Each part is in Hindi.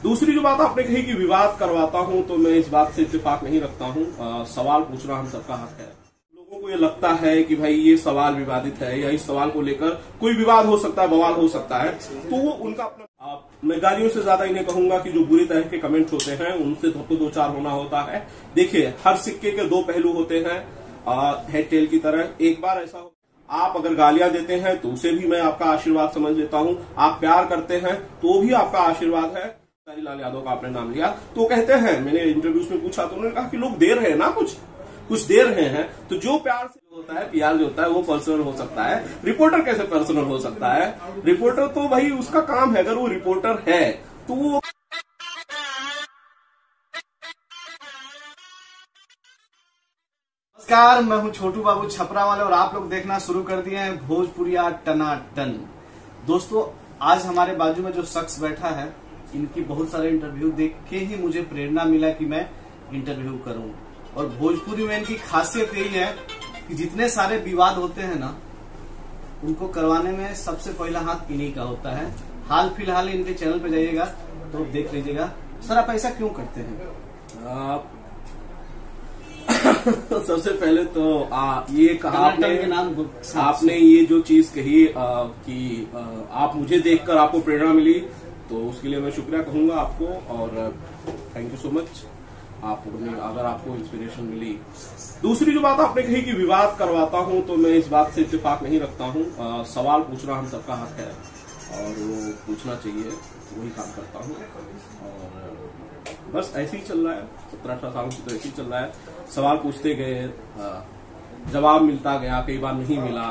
दूसरी जो बात आपने कही कि विवाद करवाता हूं, तो मैं इस बात से इत्तेफाक नहीं रखता हूं। सवाल पूछना हम सबका हक है। लोगों को ये लगता है कि भाई ये सवाल विवादित है या इस सवाल को लेकर कोई विवाद हो सकता है, बवाल हो सकता है, तो वो उनका अपना। मैं गालियों से ज्यादा इन्हें कहूंगा कि जो बुरी तरह के कमेंट्स होते हैं उनसे तो दो चार होना होता है। देखिए, हर सिक्के के दो पहलू होते हैं, हेड टेल की तरह। एक बार ऐसा हो, आप अगर गालियां देते हैं तो उसे भी मैं आपका आशीर्वाद समझ लेता हूं। आप प्यार करते हैं तो भी आपका आशीर्वाद है। लाल यादव का आपने नाम लिया तो कहते हैं, मैंने इंटरव्यूज में पूछा तो उन्होंने कहा कि लोग दे रहे हैं ना, कुछ दे रहे हैं। तो जो प्यार से होता है, प्यार जो होता है वो पर्सनल हो सकता है। रिपोर्टर कैसे पर्सनल हो सकता है? रिपोर्टर तो भाई उसका काम है, अगर वो रिपोर्टर है तो वो। नमस्कार, मैं हूं छोटू बाबू छपरा वाले और आप लोग देखना शुरू कर दिए हैं भोजपुरिया टनाटन। दोस्तों, आज हमारे बाजू में जो शख्स बैठा है, इनकी बहुत सारे इंटरव्यू देख के ही मुझे प्रेरणा मिला कि मैं इंटरव्यू करूं। और भोजपुरी में इनकी खासियत यही है कि जितने सारे विवाद होते हैं ना, उनको करवाने में सबसे पहला हाथ इन्हीं का होता है। हाल फिलहाल इनके चैनल पे जाइएगा तो देख लीजिएगा। सर, आप ऐसा क्यों करते हैं? सबसे पहले तो ये कहा आपने ये जो चीज कही कि आप मुझे देखकर आपको प्रेरणा मिली, तो उसके लिए मैं शुक्रिया कहूंगा आपको और थैंक यू सो मच। अगर आपको इंस्पिरेशन मिली। दूसरी जो बात आपने कही कि विवाद करवाता हूं, तो मैं इस बात से इत्तेफाक नहीं रखता हूं। सवाल पूछना हम सबका हक है और वो पूछना चाहिए, वही काम करता हूं। और बस ऐसे ही चल रहा है, 17-18 सालों से तो ऐसे ही चल रहा है। सवाल पूछते गए, जवाब मिलता गया, कई बार नहीं मिला,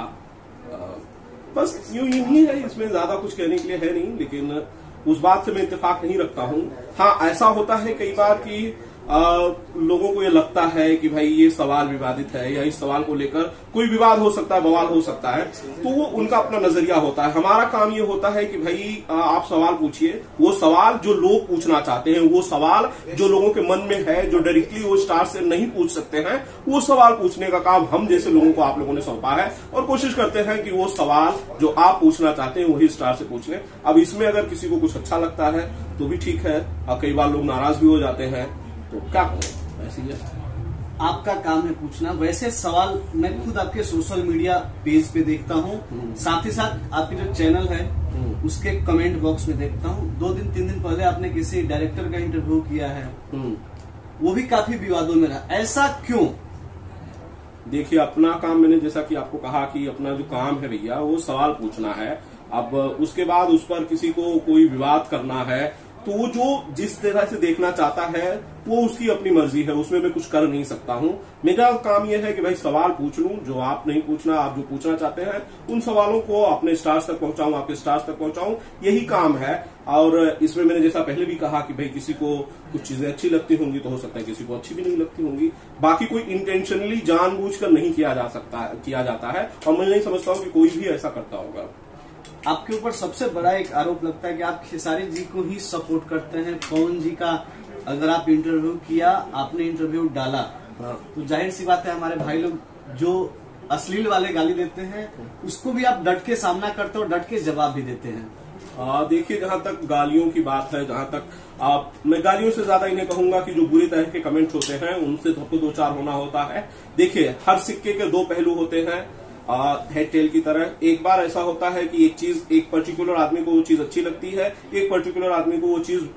बस यूं ही है। इसमें ज्यादा कुछ कहने के लिए है नहीं, लेकिन उस बात से मैं इत्तेफाक नहीं रखता हूं। हाँ, ऐसा होता है कई बार कि लोगों को ये लगता है कि भाई ये सवाल विवादित है या इस सवाल को लेकर कोई विवाद हो सकता है, बवाल हो सकता है, तो वो उनका अपना नजरिया होता है। हमारा काम ये होता है कि भाई आप सवाल पूछिए, वो सवाल जो लोग पूछना चाहते हैं, वो सवाल जो लोगों के मन में है, जो डायरेक्टली वो स्टार से नहीं पूछ सकते हैं, वो सवाल पूछने का काम हम जैसे लोगों को आप लोगों ने सौंपा है। और कोशिश करते हैं कि वो सवाल जो आप पूछना चाहते हैं वही स्टार से पूछ लें। अब इसमें अगर किसी को कुछ अच्छा लगता है तो भी ठीक है, और कई बार लोग नाराज भी हो जाते हैं, तो क्या करें, ऐसी है। आपका काम है पूछना। वैसे सवाल मैं खुद आपके सोशल मीडिया पेज पे देखता हूँ, साथ ही साथ आपके जो चैनल है उसके कमेंट बॉक्स में देखता हूँ। 2-3 दिन पहले आपने किसी डायरेक्टर का इंटरव्यू किया है, वो भी काफी विवादों में रहा। ऐसा क्यों? देखिए, अपना काम, मैंने जैसा कि आपको कहा कि अपना जो काम है भैया, वो सवाल पूछना है। अब उसके बाद उस पर किसी को कोई विवाद करना है, तो वो जो जिस तरह से देखना चाहता है वो उसकी अपनी मर्जी है, उसमें मैं कुछ कर नहीं सकता हूं। मेरा काम यह है कि भाई सवाल पूछ लूं, जो आप नहीं पूछना, आप जो पूछना चाहते हैं उन सवालों को अपने स्टार्स तक पहुंचाऊं, आपके स्टार्स तक पहुंचाऊं, यही काम है। और इसमें मैंने जैसा पहले भी कहा कि भाई किसी को कुछ चीजें अच्छी लगती होंगी तो हो सकता है किसी को अच्छी भी नहीं लगती होंगी। बाकी कोई इंटेंशनली जानबूझकर नहीं किया जाता है, और मैं नहीं समझता हूँ कि कोई भी ऐसा करता होगा। आपके ऊपर सबसे बड़ा एक आरोप लगता है कि आप खेसारी जी को ही सपोर्ट करते हैं। पवन जी का अगर आप इंटरव्यू किया, आपने इंटरव्यू डाला, तो जाहिर सी बात है हमारे भाई लोग जो अश्लील वाले गाली देते हैं उसको भी आप डट के सामना करते हो, डट के जवाब भी देते हैं। देखिए, जहां तक गालियों की बात है, जहां तक मैं गालियों से ज्यादा इन्हें कहूंगा कि जो बुरी तरह के कमेंट्स होते हैं उनसे तो दो चार होना होता है। देखिए, हर सिक्के के दो पहलू होते हैं, हेड टेल की तरह। एक बार ऐसा होता है कि एक पर्टिकुलर आदमी को वो चीज अच्छी लगती है, एक पर्टिकुलर आदमी को वो चीज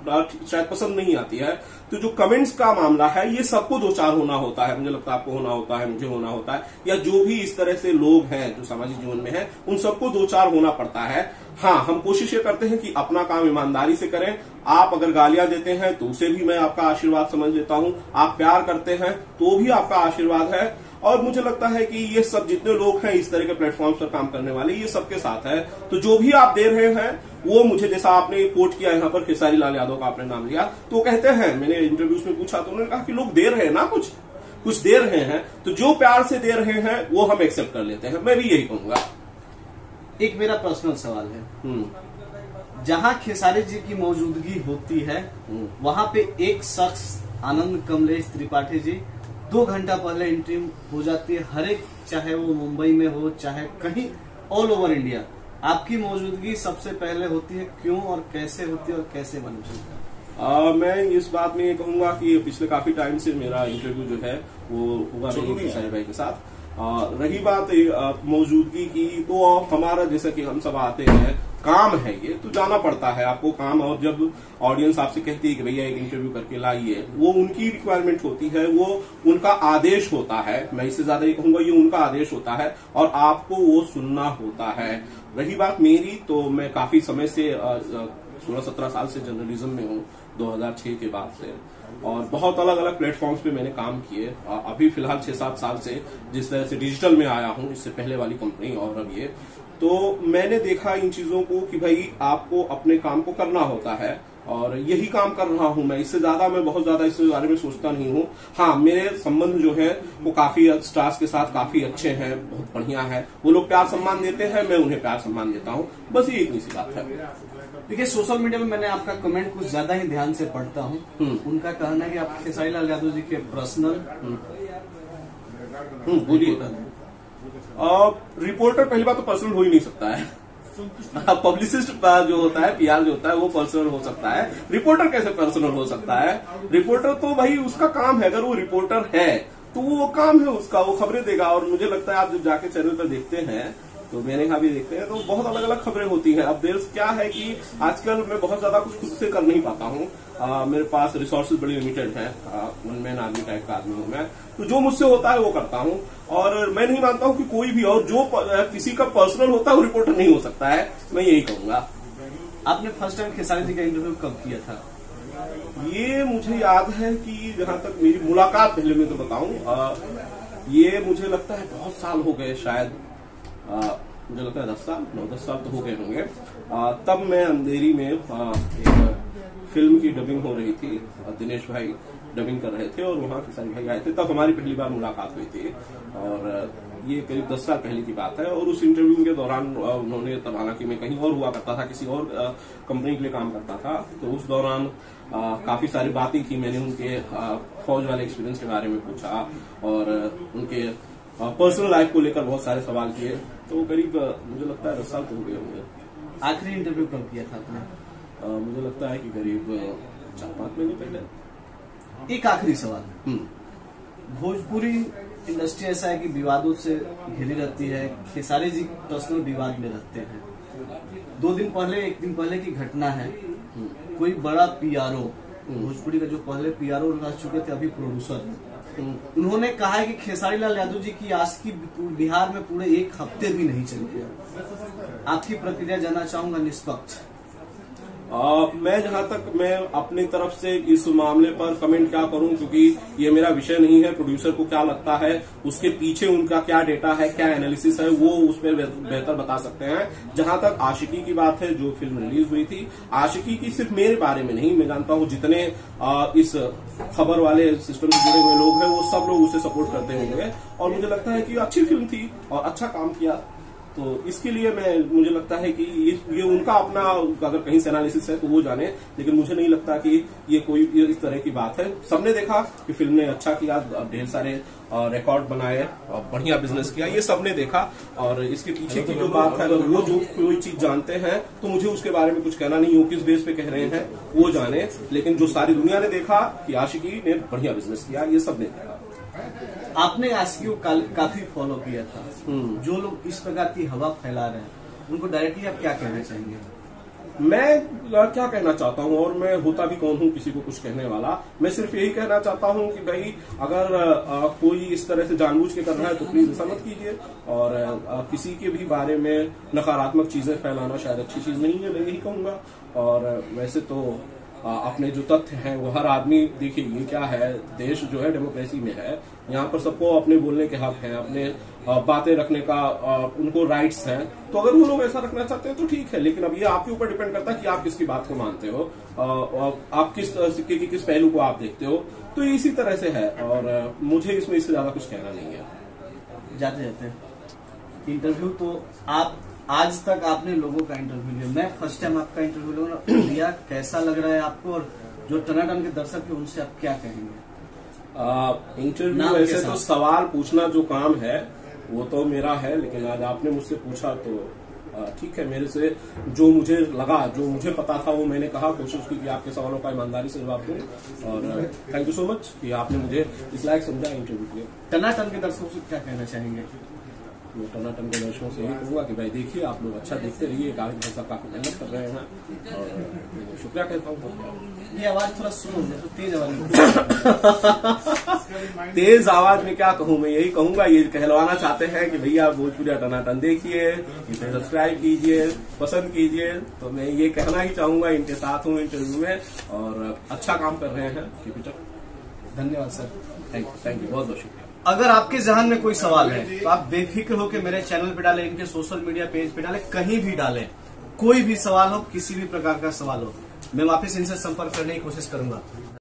शायद पसंद नहीं आती है। तो जो कमेंट्स का मामला है, ये सबको दो चार होना होता है। मुझे लगता है आपको होना होता है, मुझे होना होता है, या जो भी इस तरह से लोग हैं जो सामाजिक जीवन में हैं, उन सबको दो चार होना पड़ता है। हाँ, हम कोशिश ये करते हैं कि अपना काम ईमानदारी से करें। आप अगर गालियां देते हैं तो उसे भी मैं आपका आशीर्वाद समझ लेता हूं। आप प्यार करते हैं तो भी आपका आशीर्वाद है। और मुझे लगता है कि ये सब जितने लोग हैं इस तरह के प्लेटफॉर्म पर काम करने वाले, ये सबके साथ है। तो जो भी आप दे रहे हैं वो मुझे, जैसा आपने कोट किया यहाँ पर खेसारी लाल यादव का आपने नाम लिया, तो कहते हैं, मैंने इंटरव्यूज में पूछा तो उन्होंने कहा कि लोग दे रहे हैं ना, कुछ दे रहे हैं, तो जो प्यार से दे रहे हैं वो हम एक्सेप्ट कर लेते हैं। मैं भी यही कहूंगा। एक मेरा पर्सनल सवाल है, जहां खेसारी जी की मौजूदगी होती है वहां पे एक शख्स आनंद कमलेश त्रिपाठी जी 2 घंटा पहले एंट्री हो जाती है। हर एक, चाहे वो मुंबई में हो चाहे कहीं ऑल ओवर इंडिया, आपकी मौजूदगी सबसे पहले होती है। क्यों और कैसे होती है और कैसे बनती है? मैं इस बात में ये कहूंगा कि पिछले काफी टाइम से मेरा इंटरव्यू जो है वो हुआ नहीं खेसारी भाई के साथ। रही बात मौजूदगी की, तो हमारा जैसा कि हम सब आते हैं, काम है ये, तो जाना पड़ता है आपको काम। और जब ऑडियंस आपसे कहती है कि भैया एक इंटरव्यू करके लाइए, वो उनकी रिक्वायरमेंट होती है, वो उनका आदेश होता है। मैं इससे ज्यादा ये कहूंगा, ये उनका आदेश होता है और आपको वो सुनना होता है। रही बात मेरी, तो मैं काफी समय से 16-17 साल से जर्नलिज्म में हूँ, 2006 के बाद से, और बहुत अलग अलग प्लेटफॉर्म्स पे मैंने काम किए। अभी फिलहाल 6-7 साल से जिस तरह से डिजिटल में आया हूँ, इससे पहले वाली कंपनी और अब ये, तो मैंने देखा इन चीजों को कि भाई आपको अपने काम को करना होता है, और यही काम कर रहा हूं मैं। इससे ज्यादा मैं बहुत ज्यादा इस बारे में सोचता नहीं हूं। हाँ, मेरे संबंध जो है वो काफी स्टार्स के साथ काफी अच्छे हैं, बहुत बढ़िया है। वो लोग प्यार सम्मान देते हैं, मैं उन्हें प्यार सम्मान देता हूं, बस ये इतनी सी बात है। देखिए, सोशल मीडिया में मैंने आपका कमेंट कुछ ज्यादा ही ध्यान से पढ़ता हूँ। उनका कहना है कि आप खेसारी लाल यादव जी के पर्सनल बोलिए। रिपोर्टर पहली बात तो पर्सनल हो ही नहीं सकता है। पब्लिसिस्ट जो होता है, पीआर जो होता है, वो पर्सनल हो सकता है। रिपोर्टर कैसे पर्सनल हो सकता है? रिपोर्टर तो भाई उसका काम है, अगर वो रिपोर्टर है तो वो काम है उसका, वो खबरें देगा। और मुझे लगता है आप जब जाके चैनल पर देखते हैं, तो मैंने कहा भी देखते हैं, तो बहुत अलग अलग खबरें होती हैं। अब देर क्या है कि आजकल मैं बहुत ज्यादा कुछ खुद से कर नहीं पाता हूँ। मेरे पास रिसोर्सेज बड़ी लिमिटेड हैं, वन मैन आर्मी टाइप का आदमी हूँ मैं, तो जो मुझसे होता है वो करता हूँ। और मैं नहीं मानता हूँ कि कोई भी और जो किसी का पर्सनल होता है वो रिपोर्टर नहीं हो सकता है, मैं यही कहूंगा। आपने फर्स्ट टाइम खेसारी जी का इंटरव्यू कब किया था? ये मुझे याद है कि जहां तक मेरी मुलाकात, पहले मैं तो बताऊं, ये मुझे लगता है बहुत साल हो गए, शायद मुझे लगता है 9-10 साल तो हो गए होंगे। तब मैं अंधेरी में एक फिल्म की डबिंग हो रही थी, दिनेश भाई डबिंग कर रहे थे और वहां खेसारी भाई आए थे, तब हमारी पहली बार मुलाकात हुई थी। और ये करीब 10 साल पहले की बात है। और उस इंटरव्यू के दौरान उन्होंने, तब हालांकि मैं कहीं और हुआ करता था, किसी और कंपनी के लिए काम करता था, तो उस दौरान काफी सारी बातें की। मैंने उनके फौज वाले एक्सपीरियंस के बारे में पूछा और उनके पर्सनल लाइफ को लेकर बहुत सारे सवाल किए। तो करीब मुझे लगता है 10 साल तो हो गए होंगे। आखिरी इंटरव्यू कब किया था आपने? मुझे लगता है कि करीब 4-5 महीने पहले। एक आखिरी सवाल, भोजपुरी इंडस्ट्री ऐसा है कि विवादों से घिरी रहती है। खेसारी जी पर्सनल विवाद में रहते हैं। 2 दिन पहले, 1 दिन पहले की घटना है, कोई बड़ा पीआरओ, भोजपुरी का जो पहले पीआरओ रह चुके थे, अभी प्रोड्यूसर, उन्होंने कहा है कि खेसारी लाल यादव जी की आशिकी बिहार में पूरे 1 हफ्ते भी नहीं चली है। आपकी प्रतिक्रिया जानना चाहूंगा निष्पक्ष। मैं जहां तक मैं अपनी तरफ से इस मामले पर कमेंट क्या करूं, क्योंकि ये मेरा विषय नहीं है। प्रोड्यूसर को क्या लगता है, उसके पीछे उनका क्या डेटा है, क्या एनालिसिस है, वो उस पर बेहतर बता सकते हैं। जहां तक आशिकी की बात है, जो फिल्म रिलीज हुई थी, आशिकी की सिर्फ मेरे बारे में नहीं, मैं जानता हूं जितने इस खबर वाले सिस्टम से जुड़े हुए लोग हैं, वो सब लोग उसे सपोर्ट करते होंगे। और मुझे लगता है कि अच्छी फिल्म थी और अच्छा काम किया, तो इसके लिए मुझे लगता है कि ये उनका अपना, अगर कहीं से एनालिसिस है तो वो जाने, लेकिन मुझे नहीं लगता कि ये कोई इस तरह की बात है। सबने देखा कि फिल्म ने अच्छा किया, ढेर सारे रिकॉर्ड बनाए, बढ़िया बिजनेस किया, ये सबने देखा। और इसके पीछे की जो बात है, अगर वो जो कोई चीज जानते हैं तो मुझे उसके बारे में कुछ कहना नहीं हो, किस बेस पे कह रहे हैं वो जाने। लेकिन जो सारी दुनिया ने देखा कि आशिकी ने बढ़िया बिजनेस किया, ये सबने देखा। आपने आशिकी को काफी फॉलो किया था। जो लोग इस प्रकार की हवा फैला रहे हैं, उनको डायरेक्टली आप क्या कहना चाहेंगे? मैं क्या कहना चाहता हूं, और मैं होता भी कौन हूं किसी को कुछ कहने वाला। मैं सिर्फ यही कहना चाहता हूं कि भाई अगर कोई इस तरह से जानबूझ के कर रहा है तो प्लीज ऐसा मत कीजिए। और किसी के भी बारे में नकारात्मक चीजें फैलाना शायद अच्छी चीज नहीं है, मैं यही कहूंगा। और वैसे तो अपने जो तथ्य हैं वो हर आदमी, देखिए ये क्या है, देश जो है डेमोक्रेसी में है, यहाँ पर सबको अपने बोलने के हक हैं, अपने बातें रखने का उनको राइट्स हैं। तो अगर वो लोग ऐसा रखना चाहते हैं तो ठीक है, लेकिन अब ये आपके ऊपर डिपेंड करता है कि आप किसकी बात को मानते हो, आप किस सिक्के की किस पहलू को आप देखते हो। तो इसी तरह से है, और मुझे इसमें इससे ज्यादा कुछ कहना नहीं है। जाते जाते इंटरव्यू तो आप आज तक आपने लोगों का इंटरव्यू लिया, मैं फर्स्ट टाइम आपका इंटरव्यू लिया, कैसा लग रहा है आपको? और जो टनाटन के दर्शक है उनसे आप क्या कहेंगे? इंटरव्यू ऐसे तो सवाल पूछना जो काम है वो तो मेरा है, लेकिन आज आपने मुझसे पूछा तो ठीक है, मेरे से जो मुझे लगा, जो मुझे पता था वो मैंने कहा, कोशिश की कि आपके सवालों का ईमानदारी से जवाब दूं। और थैंक यू सो मच कि आपने मुझे इस लायक समझा इंटरव्यू के लिए। टनाटन के दर्शकों से क्या कहना चाहेंगे? मैं टनाटन के दर्शकों से यही कहूंगा कि भाई देखिए, आप लोग अच्छा देखते रहिए, कार्य भाई साहब काफी मेहनत कर रहे हैं और शुक्रिया कहता हूँ। ये आवाज थोड़ा सुनो, तो तेज आवाज तेज आवाज में क्या कहूँ, मैं यही कहूंगा, ये कहलवाना चाहते हैं कि भैया भोजपुरी टनाटन देखिए, इसे सब्सक्राइब कीजिए, पसंद कीजिए। तो मैं ये कहना ही चाहूंगा, इनके साथ हूँ इंटरव्यू में और अच्छा काम कर रहे हैं। धन्यवाद सर, थैंक यू, बहुत बहुत शुक्रिया। अगर आपके जहन में कोई सवाल है तो आप बेफिक्र होकर मेरे चैनल पे डालें, इनके सोशल मीडिया पेज पे डालें, कहीं भी डालें। कोई भी सवाल हो, किसी भी प्रकार का सवाल हो, मैं वापस इनसे संपर्क करने की कोशिश करूंगा।